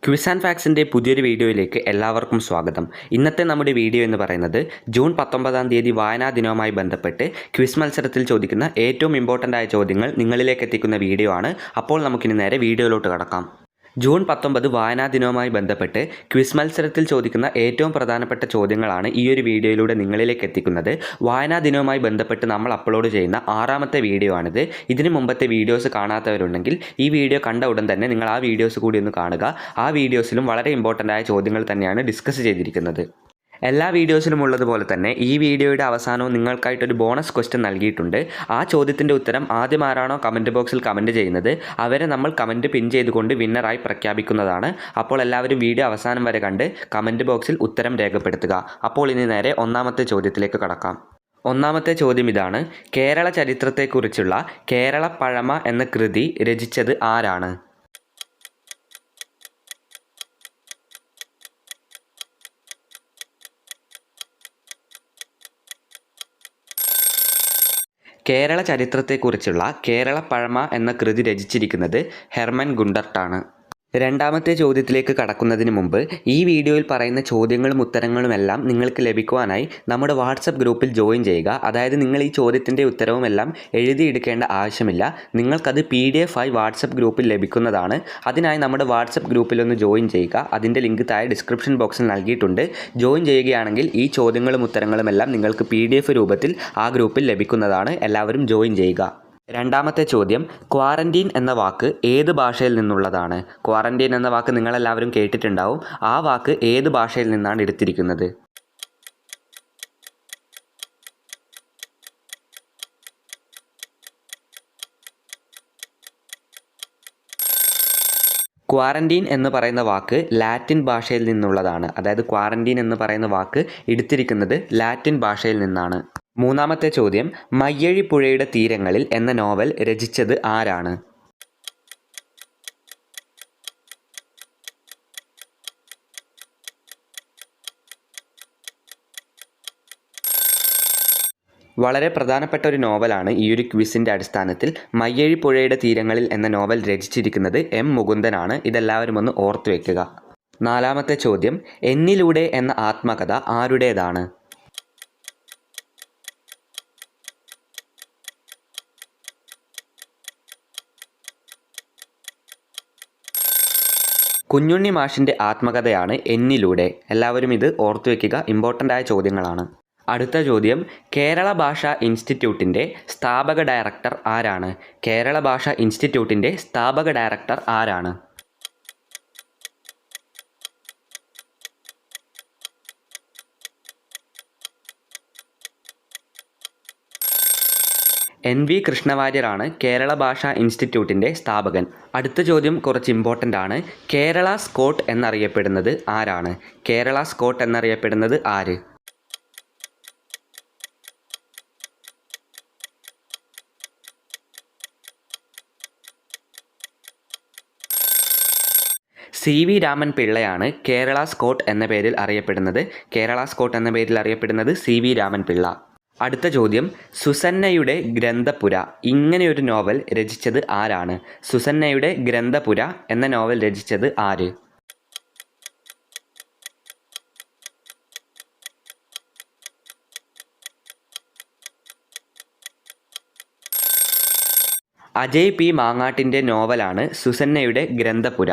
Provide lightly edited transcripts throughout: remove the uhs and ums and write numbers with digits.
Quiz and ഫാക്സിൻ്റെ പുതിയൊരു വീഡിയോയിലേക്ക് എല്ലാവർക്കും സ്വാഗതം. ഇന്നത്തെ നമ്മുടെ വീഡിയോ എന്ന് പറയുന്നത് ജൂൺ 19-ാം തീയതി വായനാ ദിനവുമായി ബന്ധപ്പെട്ട് ക്വിസ് മത്സരത്തിൽ ചോദിക്കുന്ന ഏറ്റവും ഇമ്പോർട്ടൻ്റ് ആയ ചോദ്യങ്ങൾ നിങ്ങളിലേക്ക് എത്തിക്കുന്ന വീഡിയോ ആണ്. അപ്പോൾ നമുക്കിനി നേരെ വീഡിയോയിലോട്ട് കടക്കാം. ജൂൺ 19 വായനാ ദിനവുമായി ബന്ധപ്പെട്ട് ക്വിസ് മത്സരത്തിൽ ചോദിക്കുന്ന ഏറ്റവും പ്രധാനപ്പെട്ട ചോദ്യങ്ങളാണ് ഈ ഒരു വീഡിയോയിലൂടെ നിങ്ങളിലേക്ക് എത്തിക്കുന്നത്. വായനാ ദിനവുമായി ബന്ധപ്പെട്ട് നമ്മൾ അപ്ലോഡ് ചെയ്യുന്ന 6ാമത്തെ വീഡിയോ ആണിത്. ഇതിനു മുമ്പത്തെ വീഡിയോസ് കാണാത്തവരുണ്ടെങ്കിൽ ഈ വീഡിയോ കണ്ട ഉടൻ തന്നെ നിങ്ങൾ ആ വീഡിയോസ് കൂടി ഒന്ന് കാണുക. ആ വീഡിയോസിലും വളരെ ഇമ്പോർട്ടൻ്റ് ആയ ചോദ്യങ്ങൾ തന്നെയാണ് ഡിസ്കസ് ചെയ്തിരിക്കുന്നത്. എല്ലാ വീഡിയോസിലും ഉള്ളതുപോലെ തന്നെ ഈ വീഡിയോയുടെ അവസാനവും നിങ്ങൾക്കായിട്ടൊരു ബോണസ് ക്വസ്റ്റ്യൻ നൽകിയിട്ടുണ്ട്. ആ ചോദ്യത്തിൻ്റെ ഉത്തരം ആദ്യം ആരാണോ കമൻറ്റ് ബോക്സിൽ കമൻറ്റ് ചെയ്യുന്നത് അവരെ നമ്മൾ കമൻറ്റ് പിൻ ചെയ്തുകൊണ്ട് വിന്നറായി പ്രഖ്യാപിക്കുന്നതാണ്. അപ്പോൾ എല്ലാവരും വീഡിയോ അവസാനം വരെ കണ്ട് കമൻറ്റ് ബോക്സിൽ ഉത്തരം രേഖപ്പെടുത്തുക. അപ്പോൾ ഇനി നേരെ ഒന്നാമത്തെ ചോദ്യത്തിലേക്ക് കടക്കാം. ഒന്നാമത്തെ ചോദ്യം ഇതാണ്: കേരള ചരിത്രത്തെക്കുറിച്ചുള്ള കേരള പഴമ എന്ന കൃതി രചിച്ചത് ആരാണ്? കേരള ചരിത്രത്തെക്കുറിച്ചുള്ള കേരള പഴമ എന്ന കൃതി രചിച്ചിരിക്കുന്നത് ഹെർമൻ ഗുണ്ടർട്ടാണ്. രണ്ടാമത്തെ ചോദ്യത്തിലേക്ക് കടക്കുന്നതിന് മുമ്പ് ഈ വീഡിയോയിൽ പറയുന്ന ചോദ്യങ്ങളും ഉത്തരങ്ങളുമെല്ലാം നിങ്ങൾക്ക് ലഭിക്കുവാനായി നമ്മുടെ വാട്സപ്പ് ഗ്രൂപ്പിൽ ജോയിൻ ചെയ്യുക. അതായത് നിങ്ങൾ ഈ ചോദ്യത്തിൻ്റെ ഉത്തരവുമെല്ലാം എഴുതിയെടുക്കേണ്ട ആവശ്യമില്ല. നിങ്ങൾക്കത് PDF ആയി വാട്സപ്പ് ഗ്രൂപ്പിൽ ലഭിക്കുന്നതാണ്. അതിനായി നമ്മുടെ വാട്സപ്പ് ഗ്രൂപ്പിലൊന്ന് ജോയിൻ ചെയ്യുക. അതിൻ്റെ ലിങ്ക് താഴെ ഡിസ്ക്രിപ്ഷൻ ബോക്സിൽ നൽകിയിട്ടുണ്ട്. ജോയിൻ ചെയ്യുകയാണെങ്കിൽ ഈ ചോദ്യങ്ങളും ഉത്തരങ്ങളുമെല്ലാം നിങ്ങൾക്ക് PDF രൂപത്തിൽ ആ ഗ്രൂപ്പിൽ ലഭിക്കുന്നതാണ്. എല്ലാവരും ജോയിൻ ചെയ്യുക. രണ്ടാമത്തെ ചോദ്യം: ക്വാറന്റീൻ എന്ന വാക്ക് ഏത് ഭാഷയിൽ നിന്നുള്ളതാണ്? ക്വാറന്റീൻ എന്ന വാക്ക് നിങ്ങളെല്ലാവരും കേട്ടിട്ടുണ്ടാവും. ആ വാക്ക് ഏത് ഭാഷയിൽ നിന്നാണ് എടുത്തിരിക്കുന്നത്? ക്വാറന്റീൻ എന്ന് പറയുന്ന വാക്ക് ലാറ്റിൻ ഭാഷയിൽ നിന്നുള്ളതാണ്. അതായത് ക്വാറന്റീൻ എന്ന് പറയുന്ന വാക്ക് എടുത്തിരിക്കുന്നത് ലാറ്റിൻ ഭാഷയിൽ നിന്നാണ്. മൂന്നാമത്തെ ചോദ്യം: മയ്യഴി പുഴയുടെ തീരങ്ങളിൽ എന്ന നോവൽ രചിച്ചത് ആരാണ്? വളരെ പ്രധാനപ്പെട്ട ഒരു നോവലാണ് ഈ ഒരു ക്വിസിൻ്റെ അടിസ്ഥാനത്തിൽ. മയ്യഴി പുഴയുടെ തീരങ്ങളിൽ എന്ന നോവൽ രചിച്ചിരിക്കുന്നത് M. മുകുന്ദനാണ്. ഇതെല്ലാവരും ഒന്ന് ഓർത്തു വയ്ക്കുക. നാലാമത്തെ ചോദ്യം: എന്നിലൂടെ എന്ന ആത്മകഥ ആരുടേതാണ്? കുഞ്ഞുണ്ണി മാഷിൻ്റെ ആത്മകഥയാണ് എന്നിലൂടെ. എല്ലാവരും ഇത് ഓർത്തു വയ്ക്കുക. ഇമ്പോർട്ടൻ്റ് ആയ ചോദ്യങ്ങളാണ്. അടുത്ത ചോദ്യം: കേരള ഭാഷാ ഇൻസ്റ്റിറ്റ്യൂട്ടിൻ്റെ സ്ഥാപക ഡയറക്ടർ ആരാണ്? കേരള ഭാഷാ ഇൻസ്റ്റിറ്റ്യൂട്ടിൻ്റെ സ്ഥാപക ഡയറക്ടർ ആരാണ്? NV കൃഷ്ണവാര്യരാണ് കേരള ഭാഷാ ഇൻസ്റ്റിറ്റ്യൂട്ടിൻ്റെ സ്ഥാപകൻ. അടുത്ത ചോദ്യം കുറച്ച് ഇമ്പോർട്ടൻ്റ് ആണ്. കേരള സ്കോട്ട് എന്നറിയപ്പെടുന്നത് ആരാണ്? കേരള സ്കോട്ട് എന്നറിയപ്പെടുന്നത് ആര്? CV രാമൻ പിള്ളയാണ് കേരള സ്കോട്ട് എന്ന പേരിൽ അറിയപ്പെടുന്നത്. കേരള സ്കോട്ട് എന്ന പേരിൽ അറിയപ്പെടുന്നത് CV രാമൻ പിള്ള. അടുത്ത ചോദ്യം: സുസന്നയുടെ ഗ്രന്ഥപുര ഇങ്ങനെയൊരു നോവൽ രചിച്ചത് ആരാണ്? സുസന്നയുടെ ഗ്രന്ഥപുര എന്ന നോവൽ രചിച്ചത് ആര്? അജയ് P. മാങ്ങാട്ടിൻ്റെ നോവലാണ് സുസന്നയുടെ ഗ്രന്ഥപുര.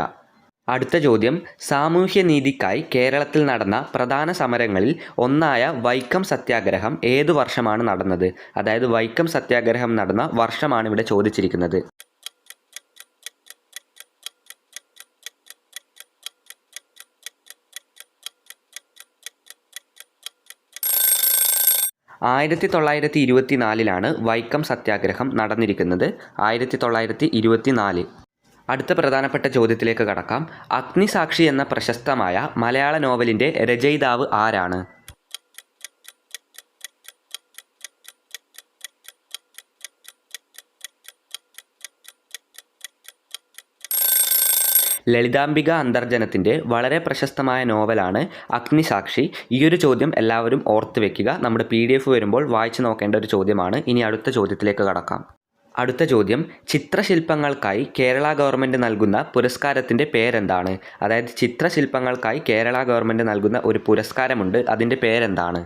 അടുത്ത ചോദ്യം: സാമൂഹ്യനീതിക്കായി കേരളത്തിൽ നടന്ന പ്രധാന സമരങ്ങളിൽ ഒന്നായ വൈക്കം സത്യാഗ്രഹം ഏതു വർഷമാണ് നടന്നത്? അതായത് വൈക്കം സത്യാഗ്രഹം നടന്ന വർഷമാണ് ഇവിടെ ചോദിച്ചിരിക്കുന്നത്. ആയിരത്തി 1924 വൈക്കം സത്യാഗ്രഹം നടന്നിരിക്കുന്നത്. 1924. അടുത്ത പ്രധാനപ്പെട്ട ചോദ്യത്തിലേക്ക് കടക്കാം. അഗ്നിസാക്ഷി എന്ന പ്രശസ്തമായ മലയാള നോവലിൻ്റെ രചയിതാവ് ആരാണ്? ലളിതാംബിക അന്തർജനത്തിൻ്റെ വളരെ പ്രശസ്തമായ നോവലാണ് അഗ്നിസാക്ഷി. ഈയൊരു ചോദ്യം എല്ലാവരും ഓർത്ത് വയ്ക്കുക. നമ്മുടെ PDF വരുമ്പോൾ വായിച്ചു നോക്കേണ്ട ഒരു ചോദ്യമാണ്. ഇനി അടുത്ത ചോദ്യത്തിലേക്ക് കടക്കാം. അടുത്ത ചോദ്യം, ചിത്രശില്പങ്ങൾക്കായി കേരള ഗവൺമെൻറ് നൽകുന്ന പുരസ്കാരത്തിൻ്റെ പേരെന്താണ്? അതായത് ചിത്രശില്പങ്ങൾക്കായി കേരള ഗവൺമെൻറ് നൽകുന്ന ഒരു പുരസ്കാരമുണ്ട്, അതിൻ്റെ പേരെന്താണ്?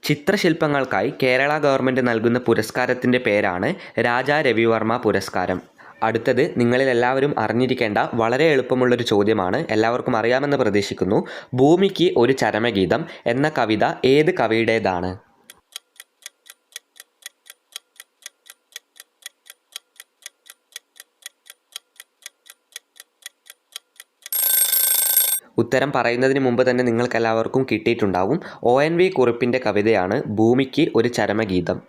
ചിത്രശില്പങ്ങൾക്കായി കേരള ഗവൺമെൻറ് നൽകുന്ന പുരസ്കാരത്തിൻ്റെ പേരാണ് രാജാ രവിവർമ്മ പുരസ്കാരം. അടുത്തത് നിങ്ങളിൽ എല്ലാവരും അറിഞ്ഞിരിക്കേണ്ട വളരെ എളുപ്പമുള്ളൊരു ചോദ്യമാണ്, എല്ലാവർക്കും അറിയാമെന്ന് പ്രതീക്ഷിക്കുന്നു. ഭൂമിക്ക് ഒരു ചരമഗീതം എന്ന കവിത ഏത് കവിയുടേതാണ്? ഉത്തരം പറയുന്നതിന് മുമ്പ് തന്നെ നിങ്ങൾക്കെല്ലാവർക്കും കിട്ടിയിട്ടുണ്ടാവും. ONV കുറുപ്പിൻ്റെ കവിതയാണ് ഭൂമിക്ക് ഒരു ചരമഗീതം.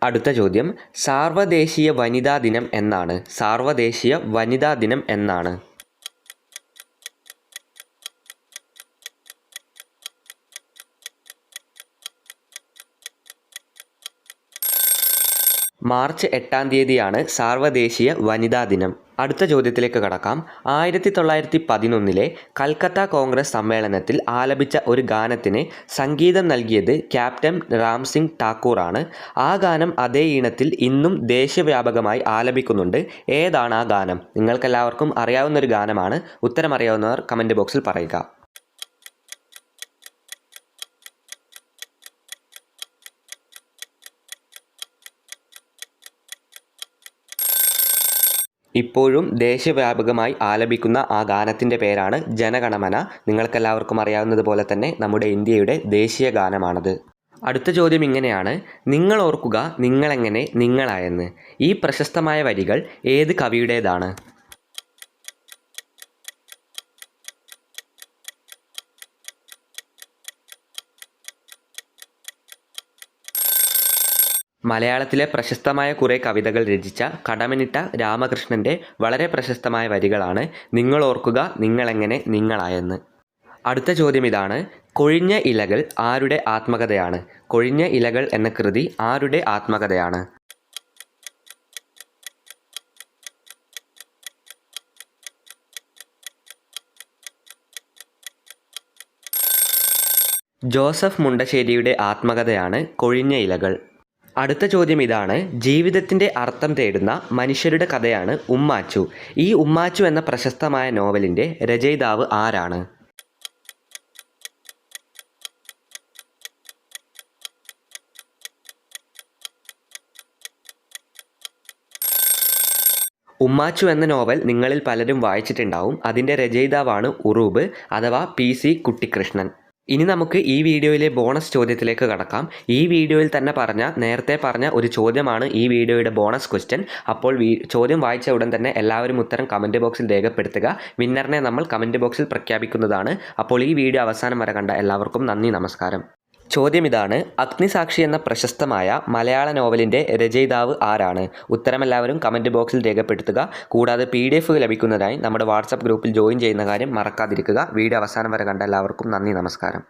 അടുത്ത ചോദ്യം, സാർവദേശീയ വനിതാ ദിനം എന്നാണ്? സാർവദേശീയ വനിതാ ദിനം എന്നാണ്? മാർച്ച് 8-ാം തീയതിയാണ് സാർവദേശീയ വനിതാ ദിനം. അടുത്ത ചോദ്യത്തിലേക്ക് കടക്കാം. 1911 കൽക്കത്ത കോൺഗ്രസ് സമ്മേളനത്തിൽ ആലപിച്ച ഒരു ഗാനത്തിന് സംഗീതം നൽകിയത് ക്യാപ്റ്റൻ രാംസിംഗ് ഠാക്കൂറാണ്. ആ ഗാനം അതേ ഈണത്തിൽ ഇന്നും ദേശീയവ്യാപകമായി ആലപിക്കുന്നുണ്ട്. ഏതാണ് ആ ഗാനം? നിങ്ങൾക്കെല്ലാവർക്കും അറിയാവുന്നൊരു ഗാനമാണ്. ഉത്തരം അറിയാവുന്നവർ കമൻറ്റ് ബോക്സിൽ പറയുക. ഇപ്പോഴും ദേശീയവ്യാപകമായി ആലപിക്കുന്ന ആ ഗാനത്തിൻ്റെ പേരാണ് ജനഗണമന. നിങ്ങൾക്കെല്ലാവർക്കും അറിയാവുന്നതുപോലെ തന്നെ നമ്മുടെ ഇന്ത്യയുടെ ദേശീയ ഗാനമാണത്. അടുത്ത ചോദ്യം ഇങ്ങനെയാണ്, നിങ്ങൾ ഓർക്കുക നിങ്ങളെങ്ങനെ നിങ്ങളായെന്ന്. ഈ പ്രശസ്തമായ വരികൾ ഏത് കവിയുടേതാണ്? മലയാളത്തിലെ പ്രശസ്തമായ കുറേ കവിതകൾ രചിച്ച കടമ്മനിട്ട രാമകൃഷ്ണൻ്റെ വളരെ പ്രശസ്തമായ വരികളാണ് നിങ്ങൾ ഓർക്കുക നിങ്ങളെങ്ങനെ നിങ്ങളായെന്ന്. അടുത്ത ചോദ്യം ഇതാണ്, കൊഴിഞ്ഞ ഇലകൾ ആരുടെ ആത്മകഥയാണ്? കൊഴിഞ്ഞ ഇലകൾ എന്ന കൃതി ആരുടെ ആത്മകഥയാണ്? ജോസഫ് മുണ്ടശ്ശേരിയുടെ ആത്മകഥയാണ് കൊഴിഞ്ഞ ഇലകൾ. അടുത്ത ചോദ്യം ഇതാണ്, ജീവിതത്തിൻ്റെ അർത്ഥം തേടുന്ന മനുഷ്യരുടെ കഥയാണ് ഉമ്മാച്ചു. ഈ ഉമ്മാച്ചു എന്ന പ്രശസ്തമായ നോവലിൻ്റെ രചയിതാവ് ആരാണ്? ഉമ്മാച്ചു എന്ന നോവൽ നിങ്ങളിൽ പലരും വായിച്ചിട്ടുണ്ടാവും. അതിൻ്റെ രചയിതാവാണ് ഉറൂബ് അഥവാ PC കുട്ടിക്കൃഷ്ണൻ. ഇനി നമുക്ക് ഈ വീഡിയോയിലെ ബോണസ് ചോദ്യത്തിലേക്ക് കടക്കാം. ഈ വീഡിയോയിൽ തന്നെ നേരത്തെ പറഞ്ഞ ഒരു ചോദ്യമാണ് ഈ വീഡിയോയുടെ ബോണസ് ക്വസ്റ്റ്യൻ. അപ്പോൾ ചോദ്യം വായിച്ച ഉടൻ തന്നെ എല്ലാവരും ഉത്തരം കമൻറ്റ് ബോക്സിൽ രേഖപ്പെടുത്തുക. വിന്നറിനെ നമ്മൾ കമൻറ്റ് ബോക്സിൽ പ്രഖ്യാപിക്കുന്നതാണ്. അപ്പോൾ ഈ വീഡിയോ അവസാനം വരെ കണ്ട എല്ലാവർക്കും നന്ദി, നമസ്കാരം. ചോദ്യം ഇതാണ്, അഗ്നിസാക്ഷി എന്ന പ്രശസ്തമായ മലയാള നോവലിൻ്റെ രചയിതാവ് ആരാണ്? ഉത്തരമെല്ലാവരും കമൻറ്റ് ബോക്സിൽ രേഖപ്പെടുത്തുക. കൂടാതെ PDF ലഭിക്കുന്നതിനായി നമ്മുടെ വാട്സപ്പ് ഗ്രൂപ്പിൽ ജോയിൻ ചെയ്യുന്ന കാര്യം മറക്കാതിരിക്കുക. വീഡിയോ അവസാനം വരെ കണ്ട എല്ലാവർക്കും നന്ദി, നമസ്കാരം.